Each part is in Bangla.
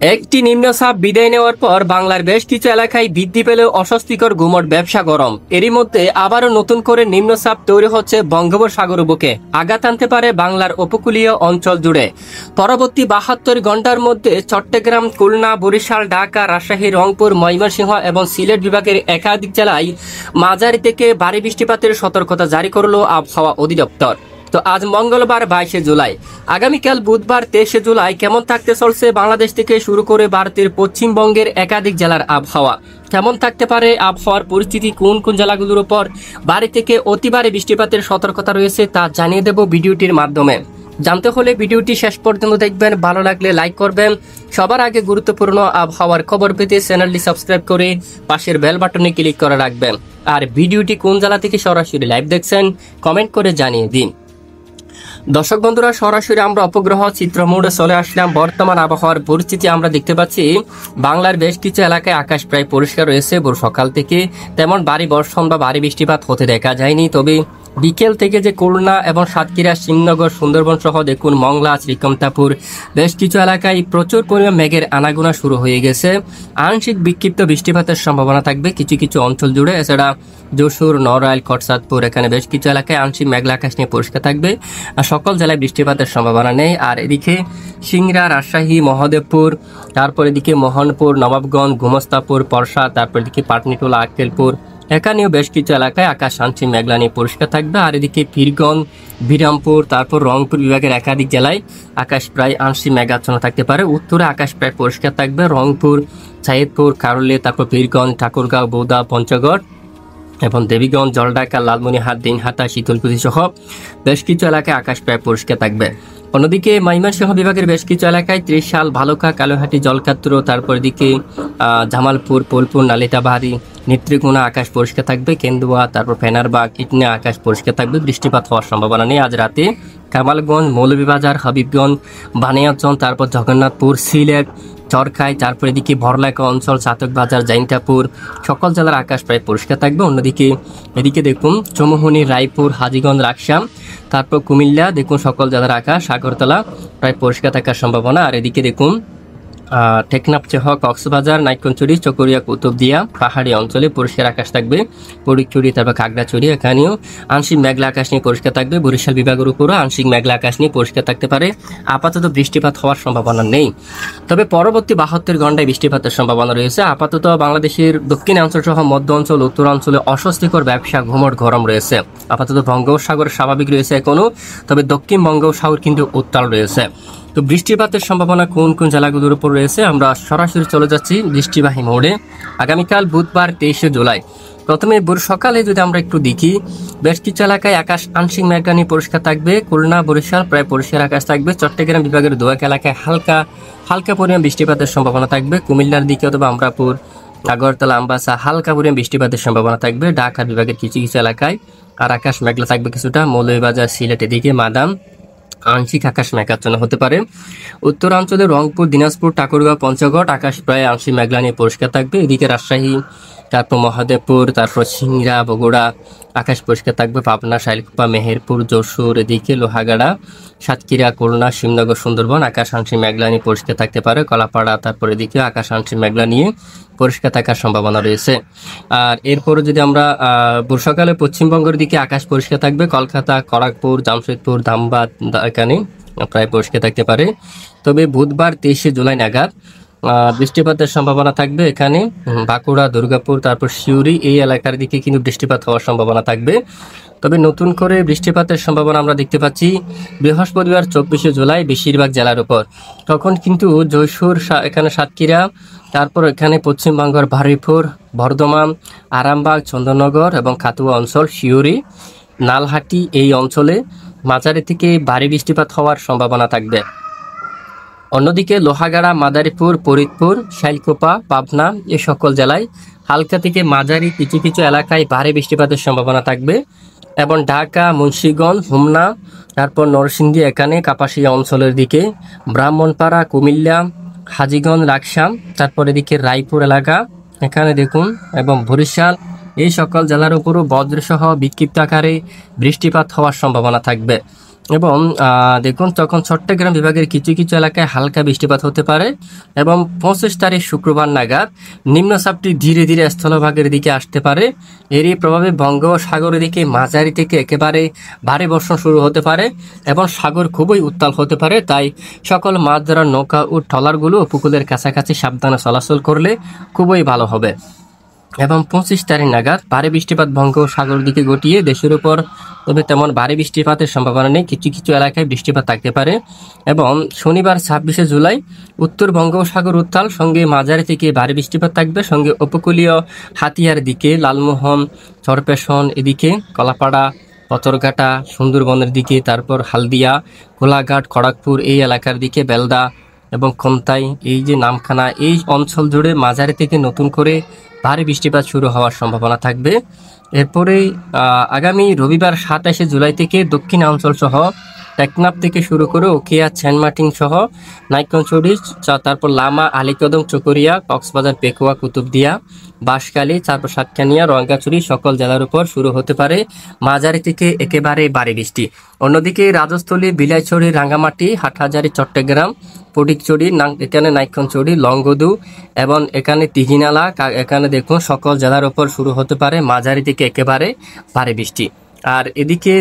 একটি নিম্নচাপ বিদায় নেওয়ার পর বাংলার বেশ কিছু এলাকায় বৃদ্ধি পেলেও অস্বস্তিকর গুমট ব্যবসা গরম। এরই মধ্যে আবারও নতুন করে নিম্নচাপ তৈরি হচ্ছে বঙ্গোপসাগর বুকে, আঘাত আনতে পারে বাংলার উপকূলীয় অঞ্চল জুড়ে। পরবর্তী 72 ঘন্টার মধ্যে চট্টগ্রাম, খুলনা, বরিশাল, ঢাকা, রাজশাহী, রংপুর, ময়মনসিংহ এবং সিলেট বিভাগের একাধিক জেলায় মাঝারি থেকে ভারী বৃষ্টিপাতের সতর্কতা জারি করল আবহাওয়া অধিদপ্তর। তো আজ মঙ্গলবার 22 জুলাই, আগামীকাল বুধবার 23 জুলাই কেমন থাকতে চলছে বাংলাদেশ থেকে শুরু করে ভারতের পশ্চিমবঙ্গের একাধিক জেলার আবহাওয়া? কেমন থাকতে পারে আবহাওয়ার পরিস্থিতি, কোন কোন জেলাগুলোর উপর ভারী থেকে অতি ভারী বৃষ্টিপাতের সতর্কতা রয়েছে তা জানিয়ে দেব ভিডিওটির মাধ্যমে। জানতে হলে ভিডিওটি শেষ পর্যন্ত দেখবেন, ভালো লাগলে লাইক করবেন। সবার আগে গুরুত্বপূর্ণ আবহাওয়ার খবর পেতে চ্যানেলটি সাবস্ক্রাইব করে পাশের বেল বাটনে ক্লিক করে রাখবেন। আর ভিডিওটি কোন জেলা থেকে সরাসরি লাইভ দেখছেন কমেন্ট করে জানিয়ে দিন। দর্শক বন্ধুরা, সরাসরি আমরা উপগ্রহ চিত্র মোডে চলে আসলাম। বর্তমান আবহাওয়ার পরিস্থিতি আমরা দেখতে পাচ্ছি বাংলার বেশ কিছু এলাকায় আকাশ প্রায় পরিষ্কার রয়েছে। ভোর সকাল থেকে তেমন ভারী বর্ষণ বা ভারী বৃষ্টিপাত হতে দেখা যায়নি, তবে বিকেল থেকে যে খুলনা এবং সাতক্ষীরা, শিবনগর, সুন্দরবন সহ দেখুন মংলা, শ্রীকান্তাপুর বেশ কিছু এলাকায় প্রচুর পরিমাণ মেঘের আনাগোনা শুরু হয়ে গেছে। আংশিক বিক্ষিপ্ত বৃষ্টিপাতের সম্ভাবনা থাকবে কিছু কিছু অঞ্চল জুড়ে। এছাড়া যশোর, নড়াইল, কটসাদপুর এখানে বেশ কিছু এলাকায় আংশিক মেঘলা আকাশ নিয়ে পরিষ্কার থাকবে, আর সকল জেলায় বৃষ্টিপাতের সম্ভাবনা নেই। আর এদিকে সিংড়া, রাজশাহী, মহদেবপুর, তারপর এদিকে মোহনপুর, নবাবগঞ্জ, গোমস্তাপুর, পরশা, তারপর এদিকে পাটনিটোলা, আক্কেলপুর এখানেও বেশ কিছু এলাকায় আকাশ আংশিক মেঘলা নিয়ে পরিষ্কার থাকবে। আর এদিকে পীরগঞ্জ, বিরামপুর, তারপর রংপুর বিভাগের একাধিক জেলায় আকাশ প্রায় আংশিক মেঘাচ্ছন্ন থাকতে পারে। উত্তরে আকাশ প্রায় পরিষ্কার থাকবে। রংপুর, সাইয়দপুর, কারুলে, তারপর পীরগঞ্জ, ঠাকুরগাঁও, বৌদা, পঞ্চগড় এবং দেবীগঞ্জ, জলঢাকা, লালমনিরহাট, দিনহাটা, শীতলকুচি সহ বেশ কিছু এলাকায় আকাশ প্রায় পরিষ্কার থাকবে। অন্যদিকে ময়মনসিংহ বিভাগের বেশ কিছু এলাকায় ত্রিশাল, ভালুকা, কালোহাটি, জলকাত্র, তারপর এদিকে জামালপুর, পোলপুর, নালিতাবাড়ি, নেত্রীকোনা আকাশ পরিষ্কার থাকবে। কেন্দুয়া, তারপর ফেনারবাগ, ইটনা আকাশ পরিষ্কার থাকবে, বৃষ্টিপাত হওয়ার সম্ভাবনা নেই। আজ রাতে কামালগঞ্জ, মৌলভীবাজার, হাবিবগঞ্জ, বানিয়াচং, তারপর জগন্নাথপুর, সিলেট, চরখাই, তারপর এদিকে ভরলাকা অঞ্চল, চাতকবাজার, জাইনটাপুর সকল জেলার আকাশ প্রায় পরিষ্কার থাকবে। অন্যদিকে এদিকে দেখুন চৌমুহনী, রায়পুর, হাজীগঞ্জ, রাকসাম, তারপর কুমিল্লা দেখুন সকল জেলার আকাশ, আগরতলা প্রায় পরিষ্কার থাকার সম্ভাবনা। আর এদিকে দেখুন টেকনাফ, চেহ, কক্সবাজার, নাইকনচুরি, চকরিয়া, কুতুবদিয়া পাহাড়ি অঞ্চলে পরিষ্কার আকাশ থাকবে। ফটিকছড়ি, তারপর খাগড়াছড়ি এখানেও আংশিক মেঘলা আকাশ নিয়ে পরিষ্কার থাকবে। বরিশাল বিভাগের উপরও আংশিক মেঘলা আকাশ নিয়ে পরিষ্কার থাকতে পারে। আপাতত বৃষ্টিপাত হওয়ার সম্ভাবনা নেই, তবে পরবর্তী 72 ঘন্টায় বৃষ্টিপাতের সম্ভাবনা রয়েছে। আপাতত বাংলাদেশের দক্ষিণ অঞ্চল সহ মধ্য অঞ্চল, উত্তরাঞ্চলে অস্বস্তিকর ব্যবসা ঘুমট গরম রয়েছে। আপাতত বঙ্গোপসাগর স্বাভাবিক রয়েছে এখনো, তবে দক্ষিণ বঙ্গোপসাগর কিন্তু উত্তাল রয়েছে। তো বৃষ্টিপাতের সম্ভাবনা কোন কোন জেলাগুলোর উপর রয়েছে আমরা সরাসরি চলে যাচ্ছি বৃষ্টিবাহী মোড়ে। আগামীকাল বুধবার 23 জুলাই, প্রথমে ভোর সকালে যদি আমরা একটু দেখি, বেশ কিছু এলাকায় আকাশ আংশিক মেঘলা নিয়ে পরিষ্কার থাকবে। খুলনা, বরিশাল প্রায় পরিষ্কার আকাশ থাকবে। চট্টগ্রাম বিভাগের দু এক এলাকায় হালকা পরিমাণ বৃষ্টিপাতের সম্ভাবনা থাকবে। কুমিল্লার দিকে অথবা আমরাপুর, আগরতলা, আমবাসা হালকা পরিমাণ বৃষ্টিপাতের সম্ভাবনা থাকবে। ঢাকা বিভাগের কিছু কিছু এলাকায় আর আকাশ মেঘলা থাকবে কিছুটা। মৌলভীবাজার, সিলেট এদিকে মাদাম আংশিক আকাশ মেঘাচ্ছন্ন হতে পারে। উত্তরাঞ্চলে রংপুর, দিনাজপুর, ঠাকুরগাঁও, পঞ্চগড় আকাশ প্রায় আংশিক মেঘলা নিয়ে পরিষ্কার থাকবে। এদিকে রাজশাহী, তারপর মহাদেবপুর, তারপর সিংড়া, বগুড়া আকাশ পরিষ্কার থাকবে। পাবনা, শাইলকুপা, মেহেরপুর, যশোর এদিকে লোহাগাড়া, সাতক্ষীরা, খুলনা, শিবনগর, সুন্দরবন আকাশ আংশিক মেঘলা নিয়ে পরিষ্কার থাকতে পারে। কলাপাড়া, তারপর এদিকে আকাশ আংশিক মেঘলা নিয়ে পরিষ্কার থাকার সম্ভাবনা রয়েছে। আর এরপরে যদি আমরা বর্ষাকালে পশ্চিমবঙ্গের দিকে আকাশ পরিষ্কার থাকবে। কলকাতা, খড়গপুর, জামশেদপুর, ধানবাদ এখানে প্রায় পরিষ্কার থাকতে পারে। তবে বুধবার 23 জুলাই নাগাদ বৃষ্টিপাতের সম্ভাবনা থাকবে। এখানে বাঁকুড়া, দুর্গাপুর, তারপর সিউড়ি এই এলাকার দিকে কিন্তু বৃষ্টিপাত হওয়ার সম্ভাবনা থাকবে। তবে নতুন করে বৃষ্টিপাতের সম্ভাবনা আমরা দেখতে পাচ্ছি বৃহস্পতিবার 24 জুলাই বেশিরভাগ জেলার উপর। তখন কিন্তু যশোর, এখানে সাতক্ষীরা, তারপর এখানে পশ্চিমবঙ্গের বারুইপুর, বর্ধমান, আরামবাগ, চন্দননগর এবং খাতুয়া অঞ্চল, সিউড়ি, নালহাটি এই অঞ্চলে মাঝারি থেকে ভারী বৃষ্টিপাত হওয়ার সম্ভাবনা থাকবে। অন্যদিকে লোহাগাড়া, মাদারীপুর, ফরিদপুর, শাইলকুপা, পাবনা এ সকল জেলায় হালকা থেকে মাঝারি কিছু কিছু এলাকায় ভারী বৃষ্টিপাতের সম্ভাবনা থাকবে। এবং ঢাকা, মুন্সিগঞ্জ, হোমনা, তারপর নরসিংদী এখানে কাপাসিয়া অঞ্চলের দিকে, ব্রাহ্মণপাড়া, কুমিল্লা, হাজীগঞ্জ, রাকসাম, তারপর এদিকে রায়পুর এলাকা এখানে দেখুন এবং বরিশাল এই সকল জেলার উপরও বজ্রসহ বিক্ষিপ্ত আকারে বৃষ্টিপাত হওয়ার সম্ভাবনা থাকবে। এবং দেখুন তখন চট্টগ্রাম বিভাগের কিছু কিছু এলাকায় হালকা বৃষ্টিপাত হতে পারে এবং 25 তারিখ শুক্রবার নাগাদ নিম্নচাপটি ধীরে ধীরে স্থলভাগের দিকে আসতে পারে। এরই প্রভাবে বঙ্গোপসাগরের দিকে মাঝারি থেকে একেবারে ভারী বর্ষণ শুরু হতে পারে এবং সাগর খুবই উত্তাল হতে পারে। তাই সকল মাছ ধরার নৌকা ও ট্রলারগুলো উপকূলের কাছাকাছি সাবধানে চলাচল করলে খুবই ভালো হবে। এবং 25 তারিখ নাগাদ ভারী বৃষ্টিপাত বঙ্গোপসাগর দিকে গটিয়ে দেশের উপর, তবে তেমন ভারী বৃষ্টিপাতের সম্ভাবনা নেই, কিছু কিছু এলাকায় বৃষ্টিপাত থাকতে পারে। এবং শনিবার 26শে জুলাই উত্তর বঙ্গোপসাগর উত্তাল, সঙ্গে মাঝারি থেকে ভারী বৃষ্টিপাত থাকবে, সঙ্গে উপকূলীয় হাতিয়ার দিকে লালমোহন, চরপেশন, এদিকে কলাপাড়া, পতরঘাটা, সুন্দরবনের দিকে, তারপর হালদিয়া, কোলাঘাট, খড়গপুর এই এলাকার দিকে, বেলদা এবং খোমতাই, এই যে নামখানা, এই অঞ্চল জুড়ে মাঝারি থেকে নতুন করে ভারী বৃষ্টিপাত শুরু হওয়ার সম্ভাবনা থাকবে। এরপরে আগামী রবিবার 27শে জুলাই থেকে দক্ষিণাঞ্চল সহ টেকনাফ থেকে শুরু করে ওকিয়া, সেন্টমার্টিন সহ নাইক্ষ্যংছড়ি, তারপর লামা, আলীকদম, চকরিয়া, কক্সবাজার, পেকুয়া, কুতুবদিয়া, বাঁশখালী, তারপর সাতকানিয়া, রঙ্গাছড়ি সকল জেলার উপর শুরু হতে পারে মাঝারি থেকে একেবারে ভারী বৃষ্টি। অন্যদিকে রাজস্থলী, বিলাইছড়ি, রাঙ্গামাটি, হাটহাজারী, চট্টগ্রাম, ফটিকছড়ি, এখানে নাইক্ষ্যংছড়ি, লংগদু এবং এখানে তিহিনালা, এখানে দেখুন সকল জেলার উপর শুরু হতে পারে মাঝারি থেকে একেবারে ভারী বৃষ্টি। আর এদিকে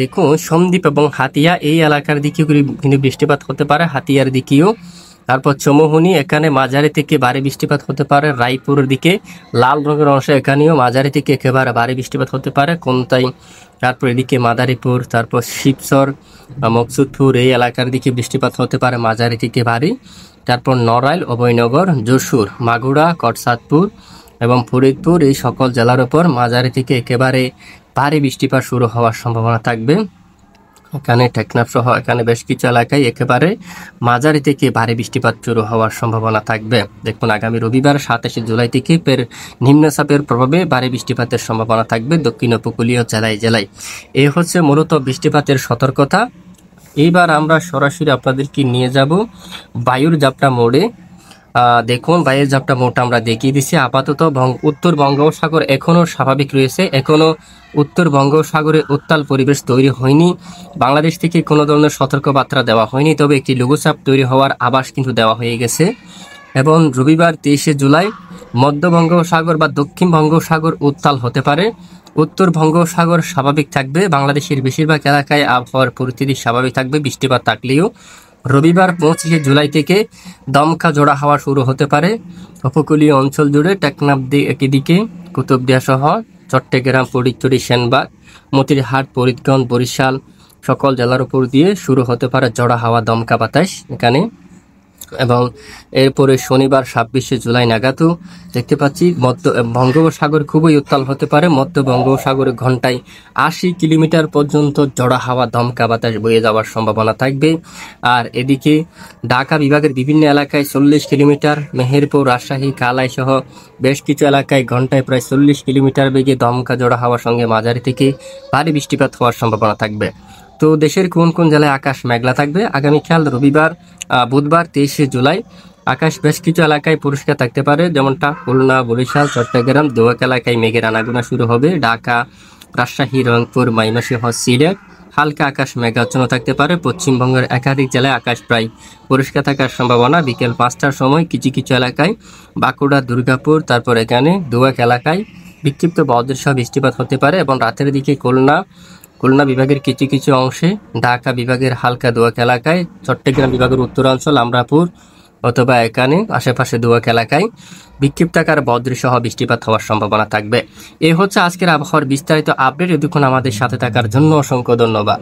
দেখুন সন্দ্বীপ এবং হাতিয়া এই এলাকার দিকে কিন্তু বৃষ্টিপাত হতে পারে, হাতিয়ার দিকেও। তারপর চমোহনি, এখানে মাঝারি থেকে ভারী বৃষ্টিপাত হতে পারে। রায়পুরের দিকে লাল রঙের অংশ, এখানেও মাঝারি থেকে একেবারে ভারী বৃষ্টিপাত হতে পারে। কোনতাই, তারপর এদিকে মাদারীপুর, তারপর শিবচর, মকসুদপুর এই এলাকার দিকে বৃষ্টিপাত হতে পারে মাঝারি থেকে ভারী। তারপর নড়াইল, অভয়নগর, যশোর, মাগুরা, কটসাদপুর এবং ফরিদপুর এই সকল জেলার উপর মাঝারি থেকে একেবারে ভারী বৃষ্টিপাত শুরু হওয়ার সম্ভাবনা থাকবে। এখানে টেকনাফ সহ এখানে বেশ কিছু এলাকায় একেবারে মাঝারি থেকে ভারী বৃষ্টিপাত শুরু হওয়ার সম্ভাবনা থাকবে। দেখুন আগামী রবিবার 27শে জুলাই থেকে নিম্নচাপের প্রভাবে ভারী বৃষ্টিপাতের সম্ভাবনা থাকবে দক্ষিণ উপকূলীয় জেলায় জেলায়। এই হচ্ছে মূলত বৃষ্টিপাতের সতর্কতা। এইবার আমরা সরাসরি আপনাদেরকে নিয়ে যাব বায়ুর ঝাপটা মোড়ে। দেখুন বায়ুর ঝাপটা মোড়টা আমরা দেখিয়ে দিচ্ছি। আপাতত উত্তর বঙ্গোপসাগর এখনও স্বাভাবিক রয়েছে, এখনও উত্তর বঙ্গোপসাগরে উত্তাল পরিবেশ তৈরি হয়নি। বাংলাদেশ থেকে কোনো ধরনের সতর্কবার্তা দেওয়া হয়নি, তবে একটি লঘুচাপ তৈরি হওয়ার আভাস কিন্তু দেওয়া হয়ে গেছে। এবং রবিবার 23শে জুলাই মধ্য বঙ্গোপসাগর বা দক্ষিণ বঙ্গোপসাগর উত্তাল হতে পারে, উত্তর বঙ্গোপসাগর স্বাভাবিক থাকবে। বাংলাদেশের বেশিরভাগ এলাকায় আবহাওয়ার পরিস্থিতি স্বাভাবিক থাকবে বৃষ্টিপাত থাকলেও। রবিবার 25শে জুলাই থেকে দমকা জোড়া হাওয়া শুরু হতে পারে উপকূলীয় অঞ্চল জুড়ে, টেকনাফ দিকে, কুতুবদিয়া সহ চট্টগ্রাম, ফটিকছড়ি, সেনবাগ, মতিরহাট, ফরিদগঞ্জ, বরিশাল সকল জেলার উপর দিয়ে শুরু হতে পারে জোড়া হাওয়া, দমকা বাতাস এখানে। এবং এরপরে শনিবার 26শে জুলাই নাগাদও দেখতে পাচ্ছি বঙ্গোপসাগর খুবই উত্তাল হতে পারে। মধ্য বঙ্গোপসাগরে ঘন্টায় 80 কিলোমিটার পর্যন্ত জোড়া হাওয়া, দমকা বাতাস বয়ে যাওয়ার সম্ভাবনা থাকবে। আর এদিকে ঢাকা বিভাগের বিভিন্ন এলাকায় 40 কিলোমিটার, মেহেরপুর, রাজশাহী, কালাই সহ বেশ কিছু এলাকায় ঘন্টায় প্রায় 40 কিলোমিটার বেগে দমকা জোড়া হাওয়ার সঙ্গে মাঝারি থেকে ভারী বৃষ্টিপাত হওয়ার সম্ভাবনা থাকবে। তো দেশের কোন কোন জেলায় আকাশ মেঘলা থাকবে? আগামীকাল রবিবার বুধবার 23শে জুলাই আকাশ বেশ কিছু এলাকায় পরিষ্কার থাকতে পারে, যেমনটা খুলনা, বরিশাল, চট্টগ্রাম, দোয়াক এলাকায় মেঘের আনাগোনা শুরু হবে। ঢাকা, রাজশাহী, রংপুর, ময়মনসিংহ, সিলেট হালকা আকাশ মেঘাচ্ছন্ন থাকতে পারে। পশ্চিমবঙ্গের একাধিক জেলায় আকাশ প্রায় পরিষ্কার থাকার সম্ভাবনা। বিকেল 5টার সময় কিছু কিছু এলাকায় বাঁকুড়া, দুর্গাপুর, তারপর এখানে দোয়াক এলাকায় বিক্ষিপ্ত বজ্রসহ বৃষ্টিপাত হতে পারে। এবং রাতের দিকে খুলনা বিভাগের কিছু কিছু অংশে, ঢাকা বিভাগের হালকা দোয়াক এলাকায়, চট্টগ্রাম বিভাগের উত্তরাঞ্চল, আমরাপুর অথবা এখানে আশেপাশে দোয়াক এলাকায় বিক্ষিপ্তাকার বজ্রসহ বৃষ্টিপাত হওয়ার সম্ভাবনা থাকবে। এই হচ্ছে আজকের আবহাওয়ার বিস্তারিত আপডেট। এতক্ষণ আমাদের সাথে থাকার জন্য অসংখ্য ধন্যবাদ।